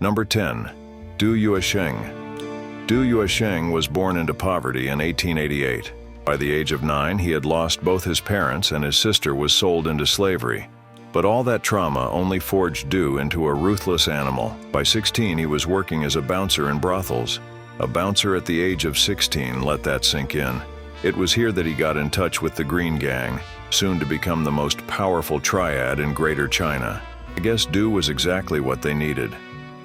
Number 10. Du Yuesheng. Du Yuesheng was born into poverty in 1888. By the age of 9, he had lost both his parents and his sister was sold into slavery. But all that trauma only forged Du into a ruthless animal. By 16, he was working as a bouncer in brothels. A bouncer at the age of 16, let that sink in. It was here that he got in touch with the Green Gang, soon to become the most powerful triad in Greater China. I guess Du was exactly what they needed.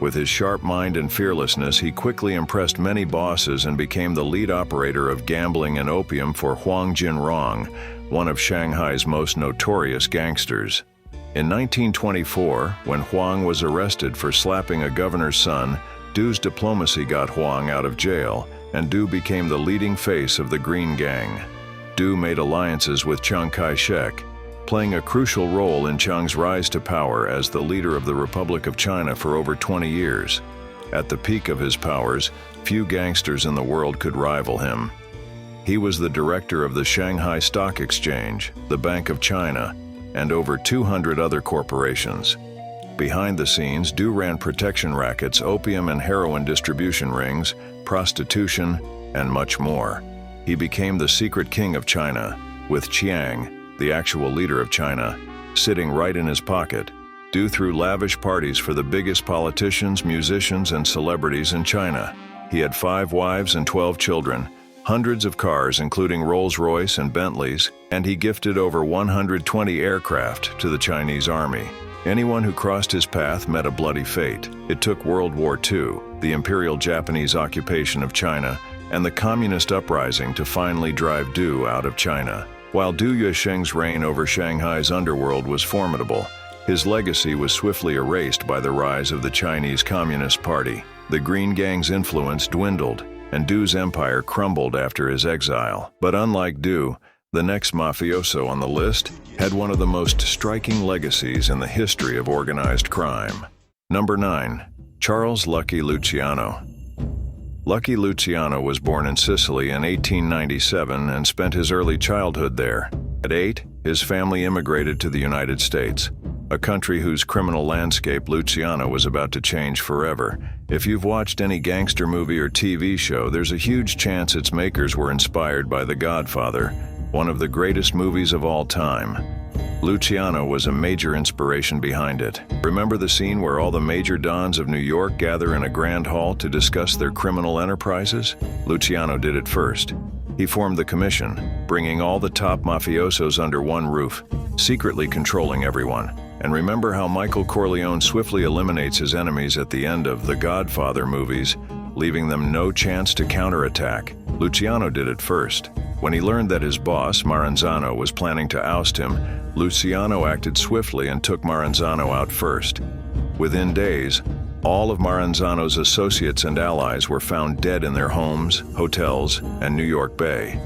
With his sharp mind and fearlessness, he quickly impressed many bosses and became the lead operator of gambling and opium for Huang Jinrong, one of Shanghai's most notorious gangsters. In 1924, when Huang was arrested for slapping a governor's son, Du's diplomacy got Huang out of jail, and Du became the leading face of the Green Gang. Du made alliances with Chiang Kai-shek, playing a crucial role in Chiang's rise to power as the leader of the Republic of China for over 20 years. At the peak of his powers, few gangsters in the world could rival him. He was the director of the Shanghai Stock Exchange, the Bank of China, and over 200 other corporations. Behind the scenes, Du ran protection rackets, opium and heroin distribution rings, prostitution, and much more. He became the secret king of China, with Chiang, the actual leader of China, sitting right in his pocket. Du threw lavish parties for the biggest politicians, musicians, and celebrities in China. He had 5 wives and 12 children, hundreds of cars including Rolls-Royce and Bentleys, and he gifted over 120 aircraft to the Chinese army. Anyone who crossed his path met a bloody fate. It took World War II, the Imperial Japanese occupation of China, and the Communist uprising to finally drive Du out of China. While Du Yuesheng's reign over Shanghai's underworld was formidable, his legacy was swiftly erased by the rise of the Chinese Communist Party. The Green Gang's influence dwindled, and Du's empire crumbled after his exile. But unlike Du, the next mafioso on the list had one of the most striking legacies in the history of organized crime. Number 9. Charles Lucky Luciano. Lucky Luciano was born in Sicily in 1897 and spent his early childhood there. At 8, his family immigrated to the United States, a country whose criminal landscape Luciano was about to change forever. If you've watched any gangster movie or TV show, there's a huge chance its makers were inspired by The Godfather, one of the greatest movies of all time. Luciano was a major inspiration behind it. Remember the scene where all the major dons of New York gather in a grand hall to discuss their criminal enterprises? Luciano did it first. He formed the commission, bringing all the top mafiosos under one roof, secretly controlling everyone. And remember how Michael Corleone swiftly eliminates his enemies at the end of The Godfather movies, leaving them no chance to counterattack? Luciano did it first. When he learned that his boss, Maranzano, was planning to oust him, Luciano acted swiftly and took Maranzano out first. Within days, all of Maranzano's associates and allies were found dead in their homes, hotels, and New York Bay.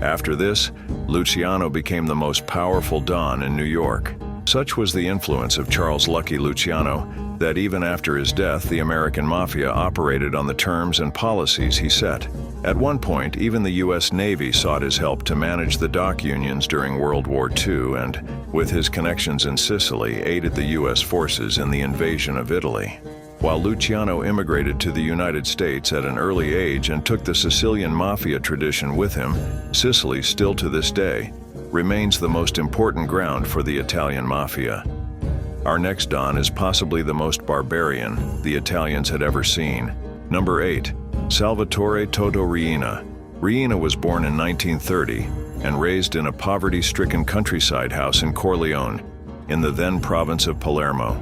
After this, Luciano became the most powerful don in New York. Such was the influence of Charles Lucky Luciano that even after his death, the American mafia operated on the terms and policies he set. At one point, even the U.S. Navy sought his help to manage the dock unions during World War II and, with his connections in Sicily, aided the U.S. forces in the invasion of Italy. While Luciano immigrated to the United States at an early age and took the Sicilian mafia tradition with him, Sicily, still to this day, remains the most important ground for the Italian mafia. Our next don is possibly the most barbarian the Italians had ever seen. Number 8. Salvatore Toto Riina. Riina was born in 1930 and raised in a poverty-stricken countryside house in Corleone, in the then province of Palermo.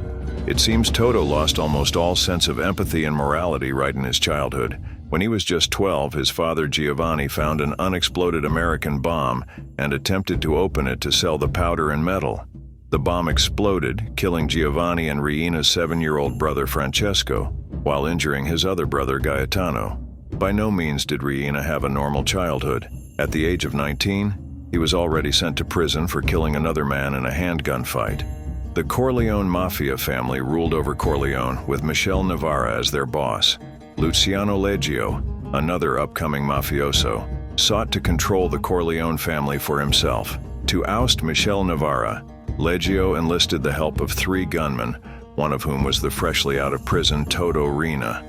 It seems Toto lost almost all sense of empathy and morality right in his childhood. When he was just 12, his father Giovanni found an unexploded American bomb and attempted to open it to sell the powder and metal. The bomb exploded, killing Giovanni and Riina's 7-year-old brother Francesco, while injuring his other brother Gaetano. By no means did Riina have a normal childhood. At the age of 19, he was already sent to prison for killing another man in a handgun fight. The Corleone mafia family ruled over Corleone, with Michele Navarra as their boss. Luciano Leggio, another upcoming mafioso, sought to control the Corleone family for himself. To oust Michele Navarra, Leggio enlisted the help of 3 gunmen, one of whom was the freshly out of prison Toto Riina.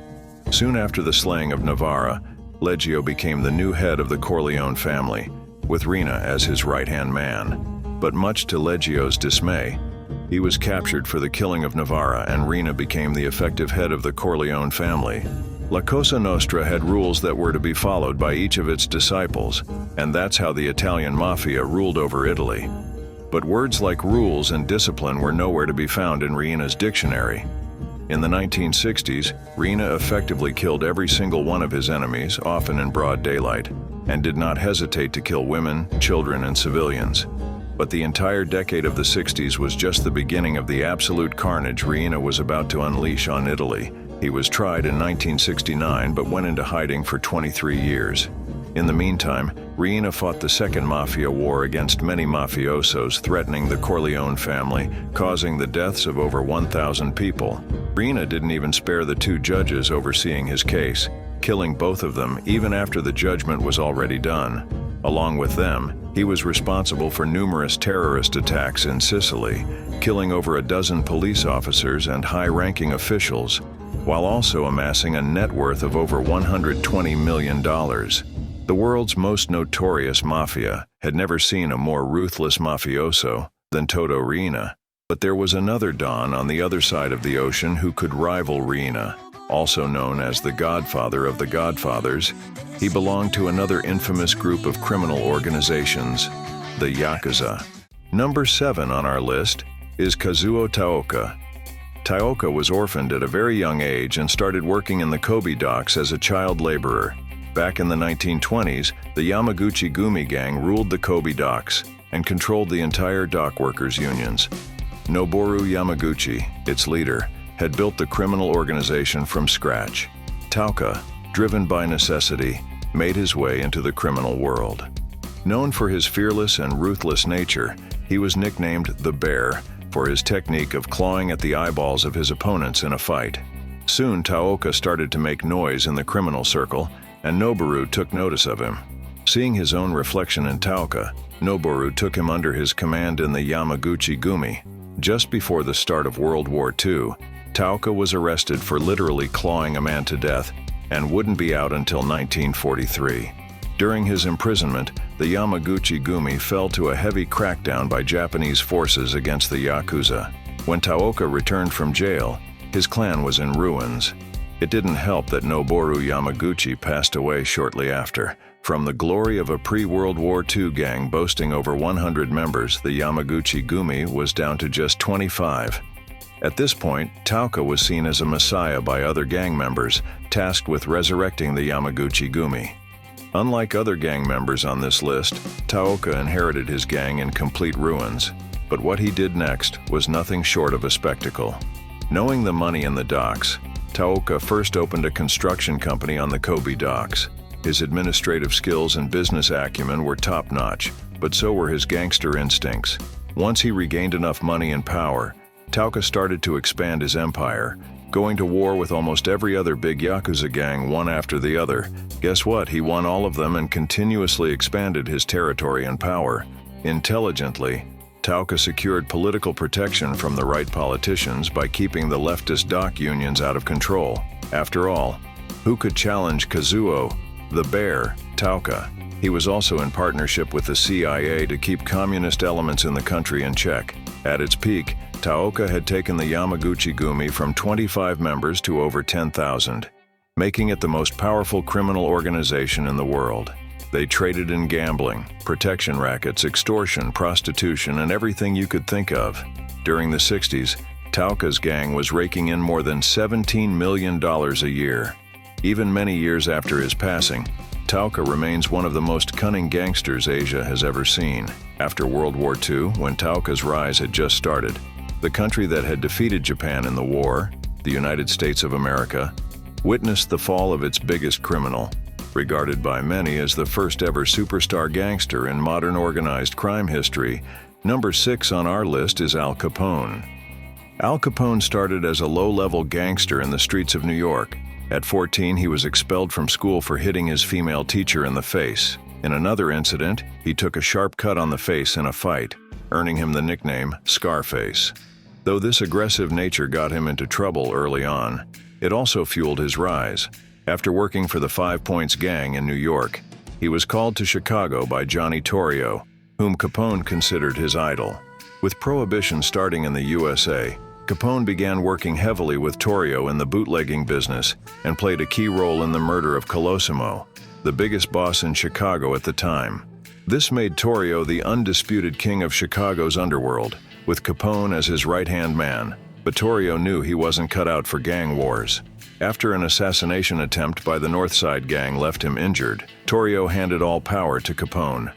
Soon after the slaying of Navarra, Leggio became the new head of the Corleone family, with Riina as his right-hand man. But much to Leggio's dismay, he was captured for the killing of Navarra, and Riina became the effective head of the Corleone family. La Cosa Nostra had rules that were to be followed by each of its disciples, and that's how the Italian mafia ruled over Italy. But words like rules and discipline were nowhere to be found in Riina's dictionary. In the 1960s, Riina effectively killed every single one of his enemies, often in broad daylight, and did not hesitate to kill women, children, and civilians. But the entire decade of the 60s was just the beginning of the absolute carnage Riina was about to unleash on Italy. He was tried in 1969 but went into hiding for 23 years. In the meantime, Riina fought the Second Mafia War against many mafiosos threatening the Corleone family, causing the deaths of over 1,000 people. Riina didn't even spare the two judges overseeing his case, killing both of them even after the judgment was already done. Along with them, he was responsible for numerous terrorist attacks in Sicily, killing over a dozen police officers and high-ranking officials, while also amassing a net worth of over $120 million. The world's most notorious mafia had never seen a more ruthless mafioso than Toto Riina. But there was another Don on the other side of the ocean who could rival Riina. Also known as the Godfather of the Godfathers, he belonged to another infamous group of criminal organizations, the Yakuza. Number 7 on our list is Kazuo Taoka. Taoka was orphaned at a very young age and started working in the Kobe docks as a child laborer. Back in the 1920s, the Yamaguchi Gumi gang ruled the Kobe docks and controlled the entire dock workers' unions. Noboru Yamaguchi, its leader, had built the criminal organization from scratch. Taoka, driven by necessity, made his way into the criminal world. Known for his fearless and ruthless nature, he was nicknamed the Bear for his technique of clawing at the eyeballs of his opponents in a fight. Soon, Taoka started to make noise in the criminal circle, and Noboru took notice of him. Seeing his own reflection in Taoka, Noboru took him under his command in the Yamaguchi Gumi. Just before the start of World War II, Taoka was arrested for literally clawing a man to death and wouldn't be out until 1943. During his imprisonment, the Yamaguchi Gumi fell to a heavy crackdown by Japanese forces against the Yakuza. When Taoka returned from jail, his clan was in ruins. It didn't help that Noboru Yamaguchi passed away shortly after. From the glory of a pre-World War II gang boasting over 100 members, the Yamaguchi Gumi was down to just 25. At this point, Taoka was seen as a messiah by other gang members, tasked with resurrecting the Yamaguchi Gumi. Unlike other gang members on this list, Taoka inherited his gang in complete ruins. But what he did next was nothing short of a spectacle. Knowing the money in the docks, Taoka first opened a construction company on the Kobe docks. His administrative skills and business acumen were top-notch, but so were his gangster instincts. Once he regained enough money and power, Taoka started to expand his empire, going to war with almost every other big Yakuza gang one after the other. Guess what? He won all of them and continuously expanded his territory and power. Intelligently, Taoka secured political protection from the right politicians by keeping the leftist dock unions out of control. After all, who could challenge Kazuo, the Bear, Taoka? He was also in partnership with the CIA to keep communist elements in the country in check. At its peak, Taoka had taken the Yamaguchi Gumi from 25 members to over 10,000, making it the most powerful criminal organization in the world. They traded in gambling, protection rackets, extortion, prostitution, and everything you could think of. During the 60s, Taoka's gang was raking in more than $17 million a year. Even many years after his passing, Taoka remains one of the most cunning gangsters Asia has ever seen. After World War II, when Taoka's rise had just started, the country that had defeated Japan in the war, the United States of America, witnessed the fall of its biggest criminal. Regarded by many as the first ever superstar gangster in modern organized crime history, number 6 on our list is Al Capone. Al Capone started as a low-level gangster in the streets of New York. At 14, he was expelled from school for hitting his female teacher in the face. In another incident, he took a sharp cut on the face in a fight, earning him the nickname Scarface. Though this aggressive nature got him into trouble early on, it also fueled his rise. After working for the 5 Points Gang in New York, he was called to Chicago by Johnny Torrio, whom Capone considered his idol. With Prohibition starting in the USA, Capone began working heavily with Torrio in the bootlegging business and played a key role in the murder of Colosimo, the biggest boss in Chicago at the time. This made Torrio the undisputed king of Chicago's underworld, with Capone as his right-hand man, but Torrio knew he wasn't cut out for gang wars. After an assassination attempt by the North Side Gang left him injured, Torrio handed all power to Capone.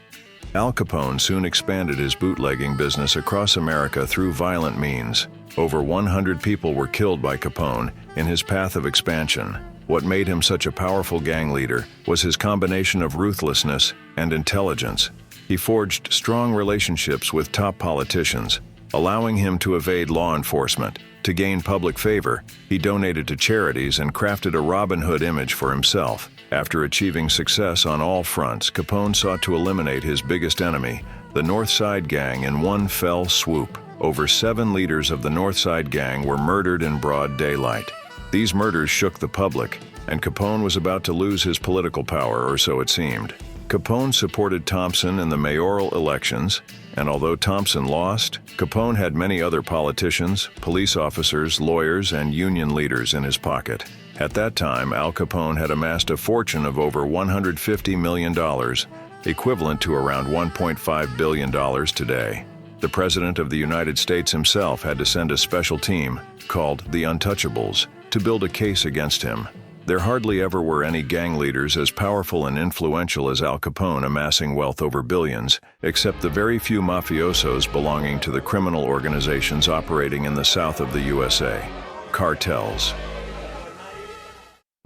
Al Capone soon expanded his bootlegging business across America through violent means. Over 100 people were killed by Capone in his path of expansion. What made him such a powerful gang leader was his combination of ruthlessness and intelligence. He forged strong relationships with top politicians, allowing him to evade law enforcement. To gain public favor, he donated to charities and crafted a Robin Hood image for himself. After achieving success on all fronts, Capone sought to eliminate his biggest enemy, the North Side Gang, in one fell swoop. Over 7 leaders of the North Side Gang were murdered in broad daylight. These murders shook the public, and Capone was about to lose his political power, or so it seemed. Capone supported Thompson in the mayoral elections, and although Thompson lost, Capone had many other politicians, police officers, lawyers, and union leaders in his pocket. At that time, Al Capone had amassed a fortune of over $150 million, equivalent to around $1.5 billion today. The President of the United States himself had to send a special team, called the Untouchables, to build a case against him. There hardly ever were any gang leaders as powerful and influential as Al Capone amassing wealth over billions, except the very few mafiosos belonging to the criminal organizations operating in the south of the USA. Cartels.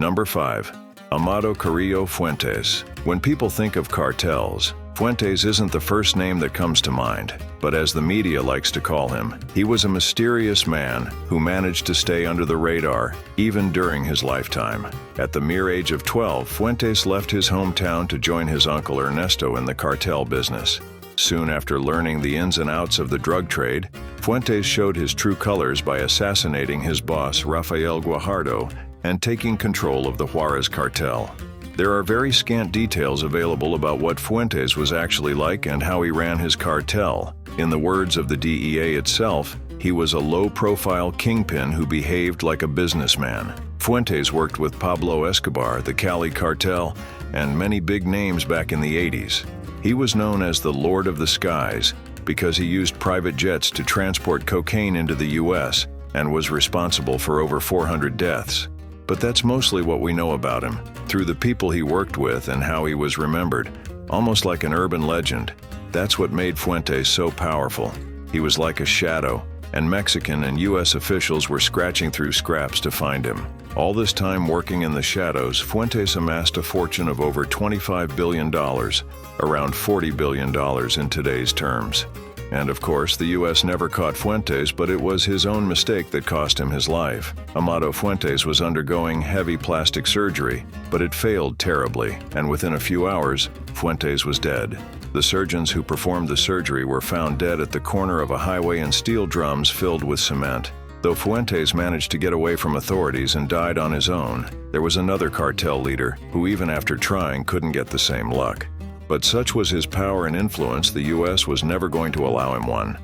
Number 5. Amado Carrillo Fuentes. When people think of cartels, Fuentes isn't the first name that comes to mind, but as the media likes to call him, he was a mysterious man who managed to stay under the radar even during his lifetime. At the mere age of 12, Fuentes left his hometown to join his uncle Ernesto in the cartel business. Soon after learning the ins and outs of the drug trade, Fuentes showed his true colors by assassinating his boss Rafael Guajardo and taking control of the Juarez cartel. There are very scant details available about what Fuentes was actually like and how he ran his cartel. In the words of the DEA itself, he was a low-profile kingpin who behaved like a businessman. Fuentes worked with Pablo Escobar, the Cali cartel, and many big names back in the 80s. He was known as the Lord of the Skies because he used private jets to transport cocaine into the U.S. and was responsible for over 400 deaths. But that's mostly what we know about him, through the people he worked with and how he was remembered, almost like an urban legend. That's what made Fuentes so powerful. He was like a shadow, and Mexican and U.S. officials were scratching through scraps to find him. All this time working in the shadows, Fuentes amassed a fortune of over $25 billion, around $40 billion in today's terms. And of course, the U.S. never caught Fuentes, but it was his own mistake that cost him his life. Amado Fuentes was undergoing heavy plastic surgery, but it failed terribly, and within a few hours, Fuentes was dead. The surgeons who performed the surgery were found dead at the corner of a highway in steel drums filled with cement. Though Fuentes managed to get away from authorities and died on his own, there was another cartel leader who, even after trying, couldn't get the same luck. But such was his power and influence, the U.S. was never going to allow him one.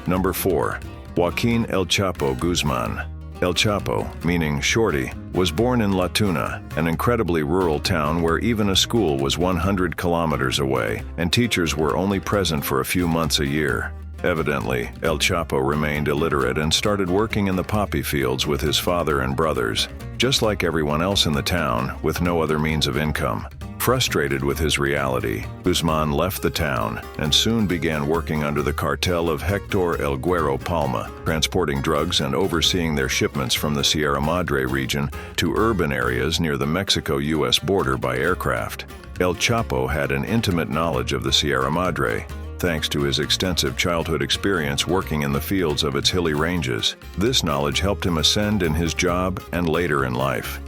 Number 4. Joaquin El Chapo Guzman. El Chapo, meaning Shorty, was born in La Tuna, an incredibly rural town where even a school was 100 kilometers away, and teachers were only present for a few months a year. Evidently, El Chapo remained illiterate and started working in the poppy fields with his father and brothers, just like everyone else in the town, with no other means of income. Frustrated with his reality, Guzman left the town and soon began working under the cartel of Hector El Güero Palma, transporting drugs and overseeing their shipments from the Sierra Madre region to urban areas near the Mexico-U.S. border by aircraft. El Chapo had an intimate knowledge of the Sierra Madre, thanks to his extensive childhood experience working in the fields of its hilly ranges. This knowledge helped him ascend in his job and later in life.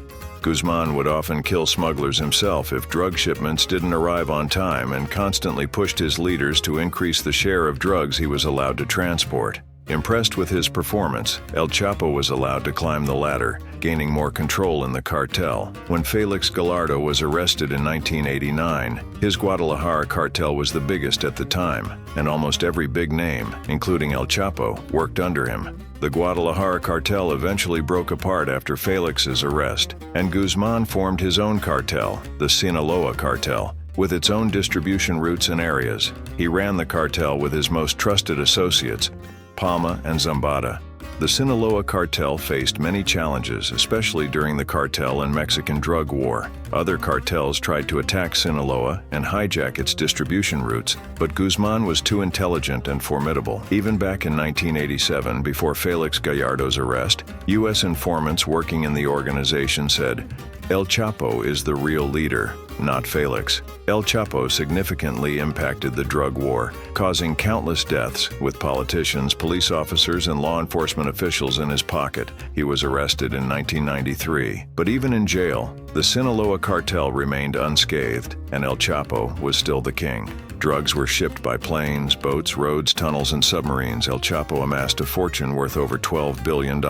Guzman would often kill smugglers himself if drug shipments didn't arrive on time and constantly pushed his leaders to increase the share of drugs he was allowed to transport. Impressed with his performance, El Chapo was allowed to climb the ladder, gaining more control in the cartel. When Felix Gallardo was arrested in 1989, his Guadalajara cartel was the biggest at the time, and almost every big name, including El Chapo, worked under him. The Guadalajara cartel eventually broke apart after Felix's arrest, and Guzman formed his own cartel, the Sinaloa cartel, with its own distribution routes and areas. He ran the cartel with his most trusted associates, Palma and Zambada. The Sinaloa cartel faced many challenges, especially during the cartel and Mexican drug war. Other cartels tried to attack Sinaloa and hijack its distribution routes, but Guzman was too intelligent and formidable. Even back in 1987, before Felix Gallardo's arrest, U.S. informants working in the organization said, "El Chapo is the real leader, not Felix." El Chapo significantly impacted the drug war, causing countless deaths, with politicians, police officers, and law enforcement officials in his pocket. He was arrested in 1993. But even in jail, the Sinaloa cartel remained unscathed, and El Chapo was still the king. Drugs were shipped by planes, boats, roads, tunnels, and submarines. El Chapo amassed a fortune worth over $12 billion.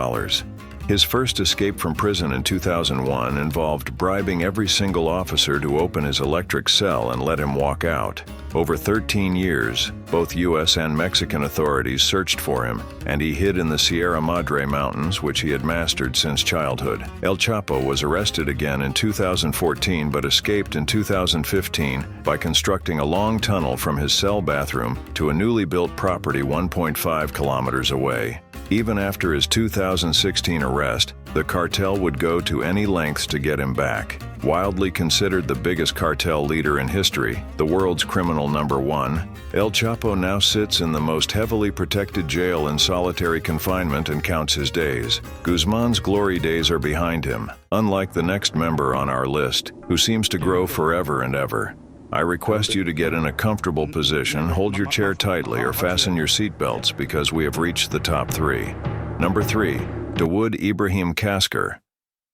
His first escape from prison in 2001 involved bribing every single officer to open his electric cell and let him walk out. Over 13 years, both U.S. and Mexican authorities searched for him, and he hid in the Sierra Madre Mountains, which he had mastered since childhood. El Chapo was arrested again in 2014 but escaped in 2015 by constructing a long tunnel from his cell bathroom to a newly built property 1.5 kilometers away. Even after his 2016 arrest, the cartel would go to any lengths to get him back. Wildly considered the biggest cartel leader in history, the world's criminal number one, El Chapo now sits in the most heavily protected jail in solitary confinement and counts his days. Guzman's glory days are behind him, unlike the next member on our list, who seems to grow forever and ever. I request you to get in a comfortable position, hold your chair tightly, or fasten your seatbelts because we have reached the top 3. Number 3, Dawood Ibrahim Kasker.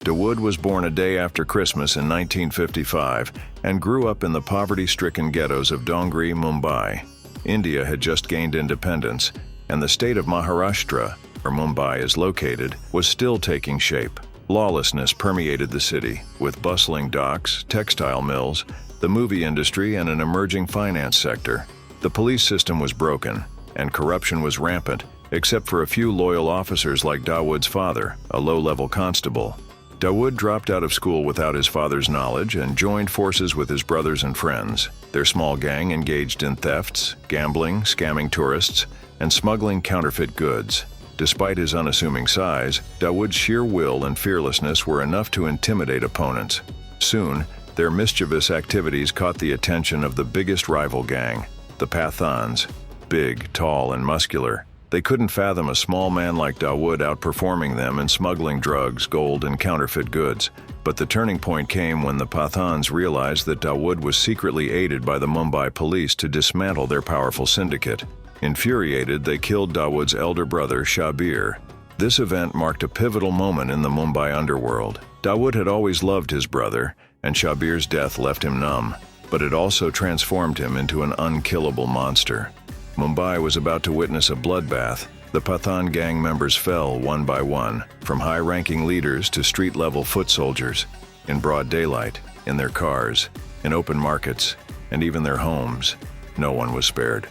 Dawood was born a day after Christmas in 1955 and grew up in the poverty-stricken ghettos of Dongri, Mumbai. India had just gained independence, and the state of Maharashtra, where Mumbai is located, was still taking shape. Lawlessness permeated the city, with bustling docks, textile mills, the movie industry, and an emerging finance sector. The police system was broken, and corruption was rampant, except for a few loyal officers like Dawood's father, a low-level constable. Dawood dropped out of school without his father's knowledge and joined forces with his brothers and friends. Their small gang engaged in thefts, gambling, scamming tourists, and smuggling counterfeit goods. Despite his unassuming size, Dawood's sheer will and fearlessness were enough to intimidate opponents. Soon, their mischievous activities caught the attention of the biggest rival gang, the Pathans. Big, tall, and muscular, they couldn't fathom a small man like Dawood outperforming them in smuggling drugs, gold, and counterfeit goods. But the turning point came when the Pathans realized that Dawood was secretly aided by the Mumbai police to dismantle their powerful syndicate. Infuriated, they killed Dawood's elder brother, Shabir. This event marked a pivotal moment in the Mumbai underworld. Dawood had always loved his brother, and Shabir's death left him numb, but it also transformed him into an unkillable monster. Mumbai was about to witness a bloodbath. The Pathan gang members fell one by one, from high-ranking leaders to street-level foot soldiers, in broad daylight, in their cars, in open markets, and even their homes. No one was spared.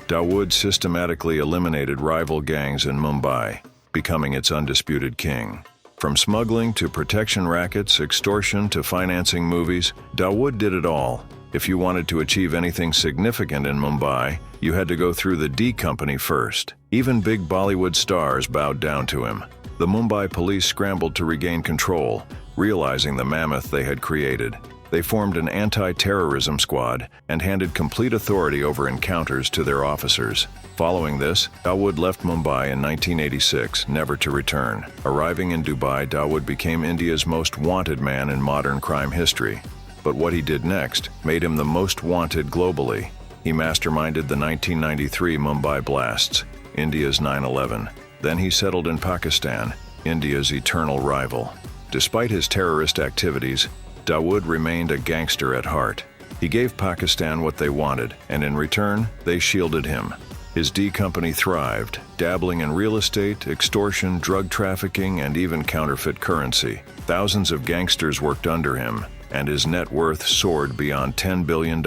Dawood systematically eliminated rival gangs in Mumbai, becoming its undisputed king. From smuggling to protection rackets, extortion to financing movies, Dawood did it all. If you wanted to achieve anything significant in Mumbai, you had to go through the D Company first. Even big Bollywood stars bowed down to him. The Mumbai police scrambled to regain control, realizing the mammoth they had created. They formed an anti-terrorism squad and handed complete authority over encounters to their officers. Following this, Dawood left Mumbai in 1986, never to return. Arriving in Dubai, Dawood became India's most wanted man in modern crime history. But what he did next made him the most wanted globally. He masterminded the 1993 Mumbai blasts, India's 9/11. Then he settled in Pakistan, India's eternal rival. Despite his terrorist activities, Dawood remained a gangster at heart. He gave Pakistan what they wanted, and in return, they shielded him. His D Company thrived, dabbling in real estate, extortion, drug trafficking, and even counterfeit currency. Thousands of gangsters worked under him, and his net worth soared beyond $10 billion.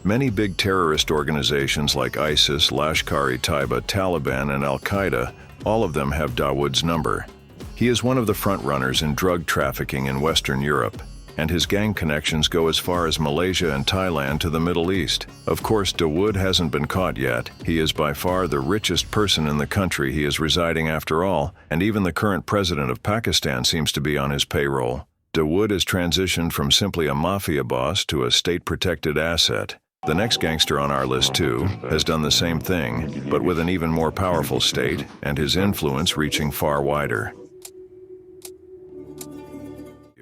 Many big terrorist organizations like ISIS, Lashkar-e-Taiba, Taliban, and Al-Qaeda, all of them have Dawood's number. He is one of the front-runners in drug trafficking in Western Europe, and his gang connections go as far as Malaysia and Thailand to the Middle East. Of course, Dawood hasn't been caught yet. He is by far the richest person in the country he is residing after all, and even the current president of Pakistan seems to be on his payroll. Dawood has transitioned from simply a mafia boss to a state-protected asset. The next gangster on our list, too, has done the same thing, but with an even more powerful state, and his influence reaching far wider.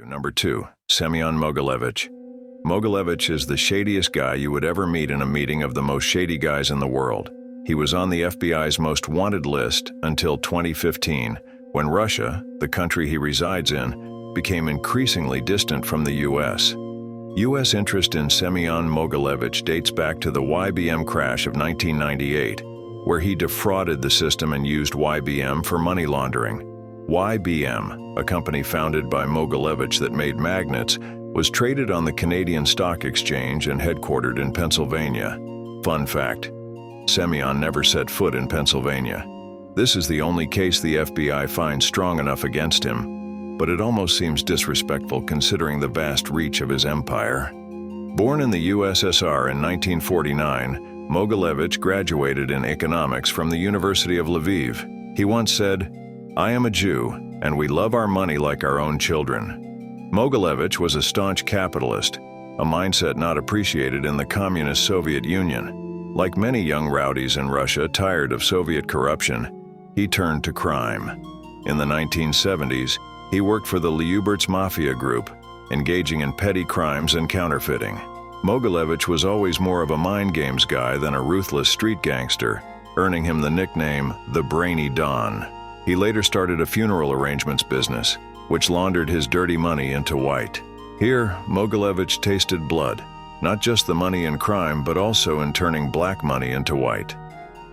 Number 2. Semion Mogilevich. Mogilevich is the shadiest guy you would ever meet in a meeting of the most shady guys in the world. He was on the FBI's most wanted list until 2015, when Russia, the country he resides in, became increasingly distant from the U.S. U.S. interest in Semion Mogilevich dates back to the YBM crash of 1998, where he defrauded the system and used YBM for money laundering. YBM, a company founded by Mogilevich that made magnets, was traded on the Canadian Stock Exchange and headquartered in Pennsylvania. Fun fact: Semion never set foot in Pennsylvania. This is the only case the FBI finds strong enough against him, but it almost seems disrespectful considering the vast reach of his empire. Born in the USSR in 1949, Mogilevich graduated in economics from the University of Lviv. He once said, "I am a Jew, and we love our money like our own children." Mogilevich was a staunch capitalist, a mindset not appreciated in the communist Soviet Union. Like many young rowdies in Russia tired of Soviet corruption, he turned to crime. In the 1970s, he worked for the Lyuberts Mafia group, engaging in petty crimes and counterfeiting. Mogilevich was always more of a mind games guy than a ruthless street gangster, earning him the nickname the Brainy Don. He later started a funeral arrangements business, which laundered his dirty money into white. Here, Mogilevich tasted blood, not just the money in crime, but also in turning black money into white.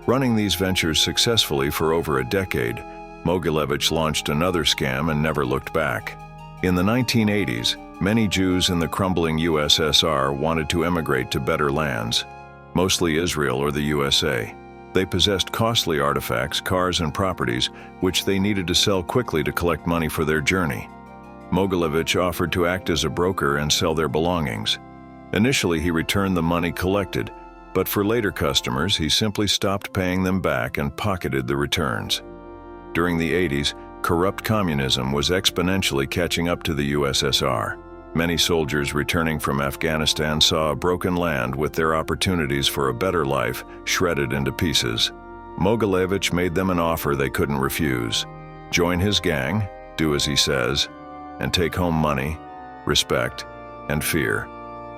Running these ventures successfully for over a decade, Mogilevich launched another scam and never looked back. In the 1980s, many Jews in the crumbling USSR wanted to emigrate to better lands, mostly Israel or the USA. They possessed costly artifacts, cars, and properties, which they needed to sell quickly to collect money for their journey. Mogilevich offered to act as a broker and sell their belongings. Initially, he returned the money collected, but for later customers, he simply stopped paying them back and pocketed the returns. During the 80s, corrupt communism was exponentially catching up to the USSR. Many soldiers returning from Afghanistan saw a broken land with their opportunities for a better life shredded into pieces. Mogilevich made them an offer they couldn't refuse: join his gang, do as he says, and take home money, respect, and fear.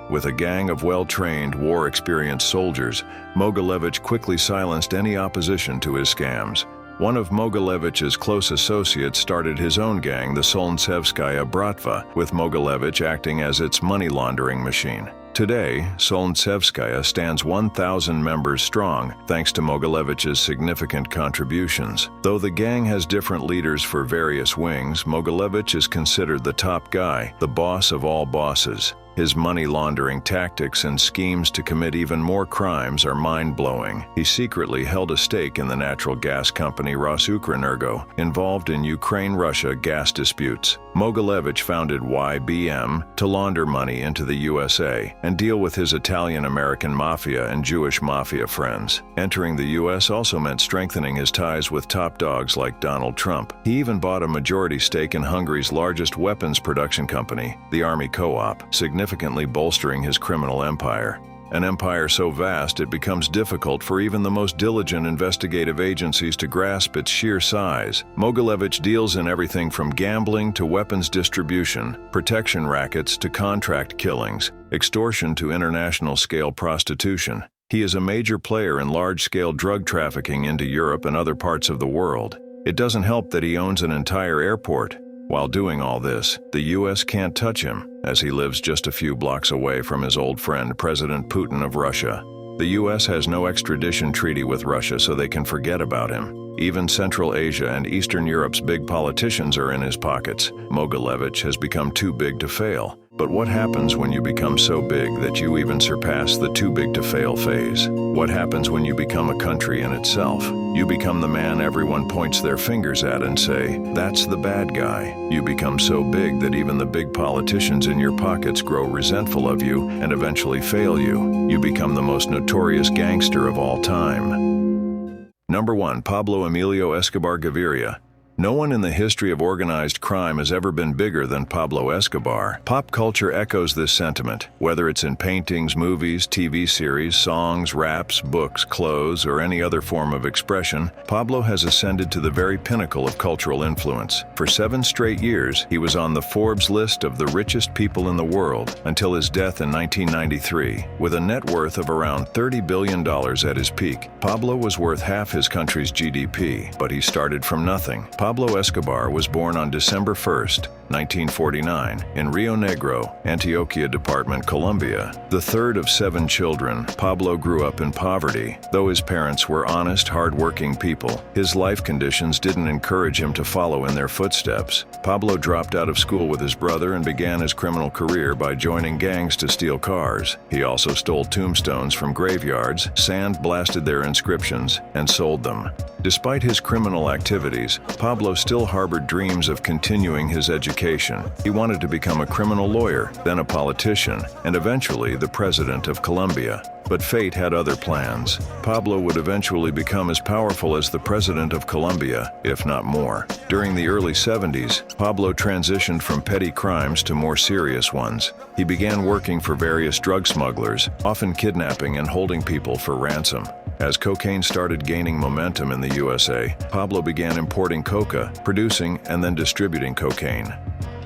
With a gang of well-trained, war-experienced soldiers, Mogilevich quickly silenced any opposition to his scams. One of Mogilevich's close associates started his own gang, the Solntsevskaya Bratva, with Mogilevich acting as its money laundering machine. Today, Solntsevskaya stands 1,000 members strong thanks to Mogilevich's significant contributions. Though the gang has different leaders for various wings, Mogilevich is considered the top guy, the boss of all bosses. His money laundering tactics and schemes to commit even more crimes are mind-blowing. He secretly held a stake in the natural gas company Rosukrenergo, involved in Ukraine-Russia gas disputes. Mogilevich founded YBM to launder money into the USA and deal with his Italian-American mafia and Jewish mafia friends. Entering the US also meant strengthening his ties with top dogs like Donald Trump. He even bought a majority stake in Hungary's largest weapons production company, the Army Co-op, significantly bolstering his criminal empire. An empire so vast it becomes difficult for even the most diligent investigative agencies to grasp its sheer size. Mogilevich deals in everything from gambling to weapons distribution, protection rackets to contract killings, extortion to international-scale prostitution. He is a major player in large-scale drug trafficking into Europe and other parts of the world. It doesn't help that he owns an entire airport. While doing all this, the U.S. can't touch him, as he lives just a few blocks away from his old friend President Putin of Russia. The U.S. has no extradition treaty with Russia, so they can forget about him. Even Central Asia and Eastern Europe's big politicians are in his pockets. Mogilevich has become too big to fail. But what happens when you become so big that you even surpass the too big to fail phase? What happens when you become a country in itself? You become the man everyone points their fingers at and say, "That's the bad guy." You become so big that even the big politicians in your pockets grow resentful of you and eventually fail you. You become the most notorious gangster of all time. Number 1. Pablo Emilio Escobar Gaviria. No one in the history of organized crime has ever been bigger than Pablo Escobar. Pop culture echoes this sentiment, whether it's in paintings, movies, TV series, songs, raps, books, clothes, or any other form of expression. Pablo has ascended to the very pinnacle of cultural influence. For 7 straight years, he was on the Forbes list of the richest people in the world until his death in 1993. With a net worth of around $30 billion at his peak, Pablo was worth half his country's GDP, but he started from nothing. Pablo Escobar was born on December 1, 1949, in Rio Negro, Antioquia Department, Colombia. The third of 7 children, Pablo grew up in poverty. Though his parents were honest, hard-working people, his life conditions didn't encourage him to follow in their footsteps. Pablo dropped out of school with his brother and began his criminal career by joining gangs to steal cars. He also stole tombstones from graveyards, sand-blasted their inscriptions, and sold them. Despite his criminal activities, Pablo still harbored dreams of continuing his education. He wanted to become a criminal lawyer, then a politician, and eventually the president of Colombia. But fate had other plans. Pablo would eventually become as powerful as the president of Colombia, if not more. During the early 70s, Pablo transitioned from petty crimes to more serious ones. He began working for various drug smugglers, often kidnapping and holding people for ransom. As cocaine started gaining momentum in the USA, Pablo began importing coca, producing and then distributing cocaine.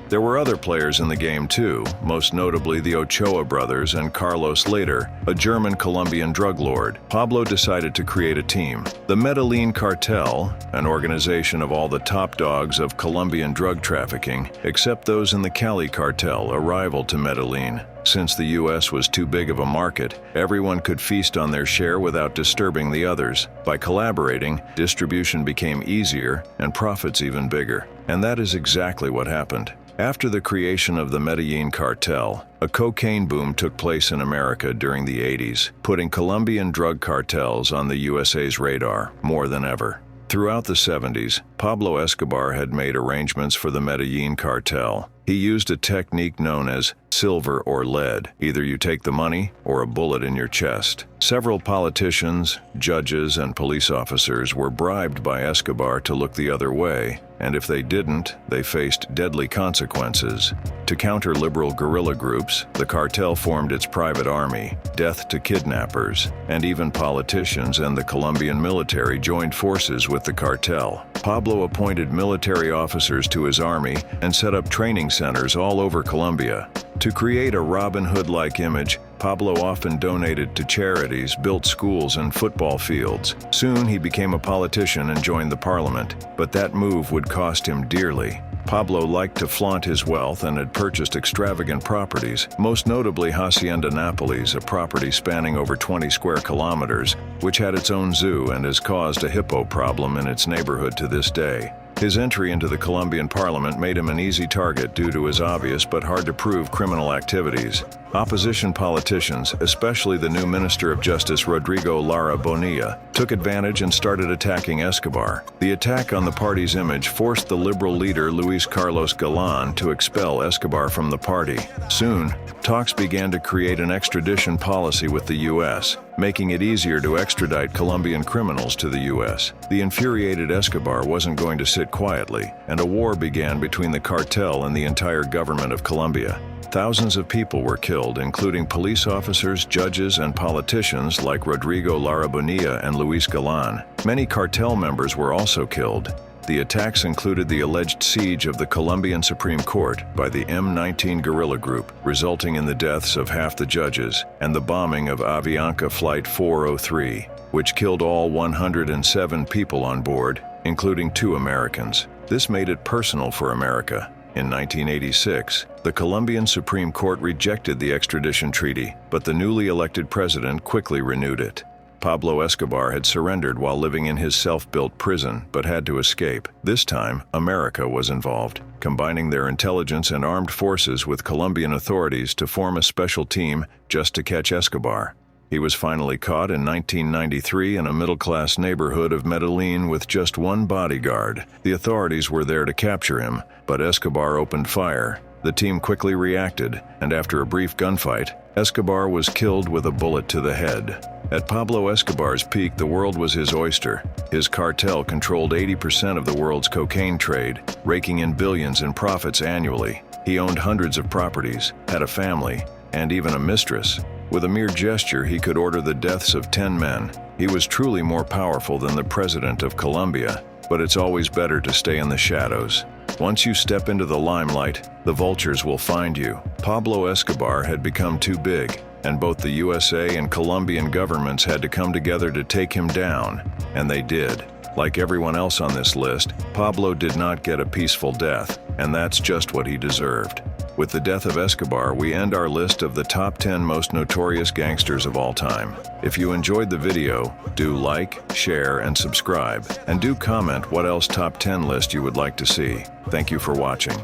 There were other players in the game too, most notably the Ochoa brothers and Carlos later, a German-Colombian drug lord. Pablo decided to create a team. The Medellin Cartel, an organization of all the top dogs of Colombian drug trafficking, except those in the Cali Cartel, a rival to Medellin. Since the U.S. was too big of a market, everyone could feast on their share without disturbing the others. By collaborating, distribution became easier and profits even bigger. And that is exactly what happened. After the creation of the Medellin cartel, a cocaine boom took place in America during the 80s, putting Colombian drug cartels on the USA's radar more than ever. Throughout the 70s, Pablo Escobar had made arrangements for the Medellin cartel. He used a technique known as silver or lead. Either you take the money or a bullet in your chest. Several politicians, judges, and police officers were bribed by Escobar to look the other way, and if they didn't, they faced deadly consequences. To counter liberal guerrilla groups, the cartel formed its private army, death to kidnappers, and even politicians and the Colombian military joined forces with the cartel. Pablo appointed military officers to his army and set up training centers all over Colombia. To create a Robin Hood-like image, Pablo often donated to charities, built schools and football fields. Soon he became a politician and joined the parliament, but that move would cost him dearly. Pablo liked to flaunt his wealth and had purchased extravagant properties, most notably Hacienda Nápoles, a property spanning over 20 square kilometers, which had its own zoo and has caused a hippo problem in its neighborhood to this day. His entry into the Colombian parliament made him an easy target due to his obvious but hard-to-prove criminal activities. Opposition politicians, especially the new Minister of Justice Rodrigo Lara Bonilla, took advantage and started attacking Escobar. The attack on the party's image forced the liberal leader Luis Carlos Galán to expel Escobar from the party. Soon, talks began to create an extradition policy with the U.S., making it easier to extradite Colombian criminals to the U.S. The infuriated Escobar wasn't going to sit quietly, and a war began between the cartel and the entire government of Colombia. Thousands of people were killed, including police officers, judges, and politicians like Rodrigo Lara Bonilla and Luis Galán. Many cartel members were also killed. The attacks included the alleged siege of the Colombian Supreme Court by the M19 guerrilla group, resulting in the deaths of half the judges, and the bombing of Avianca Flight 403, which killed all 107 people on board, including 2 Americans. This made it personal for America. In 1986, the Colombian Supreme Court rejected the extradition treaty, but the newly elected president quickly renewed it. Pablo Escobar had surrendered while living in his self-built prison, but had to escape. This time, America was involved, combining their intelligence and armed forces with Colombian authorities to form a special team just to catch Escobar. He was finally caught in 1993 in a middle-class neighborhood of Medellin with just one bodyguard. The authorities were there to capture him, but Escobar opened fire. The team quickly reacted, and after a brief gunfight, Escobar was killed with a bullet to the head. At Pablo Escobar's peak, the world was his oyster. His cartel controlled 80% of the world's cocaine trade, raking in billions in profits annually. He owned hundreds of properties, had a family, and even a mistress. With a mere gesture, he could order the deaths of 10 men. He was truly more powerful than the president of Colombia, but it's always better to stay in the shadows. Once you step into the limelight, the vultures will find you. Pablo Escobar had become too big, and both the USA and Colombian governments had to come together to take him down, and they did. Like everyone else on this list, Pablo did not get a peaceful death, and that's just what he deserved. With the death of Escobar, we end our list of the top 10 most notorious gangsters of all time. If you enjoyed the video, do like, share, and subscribe, and do comment what else top 10 list you would like to see. Thank you for watching.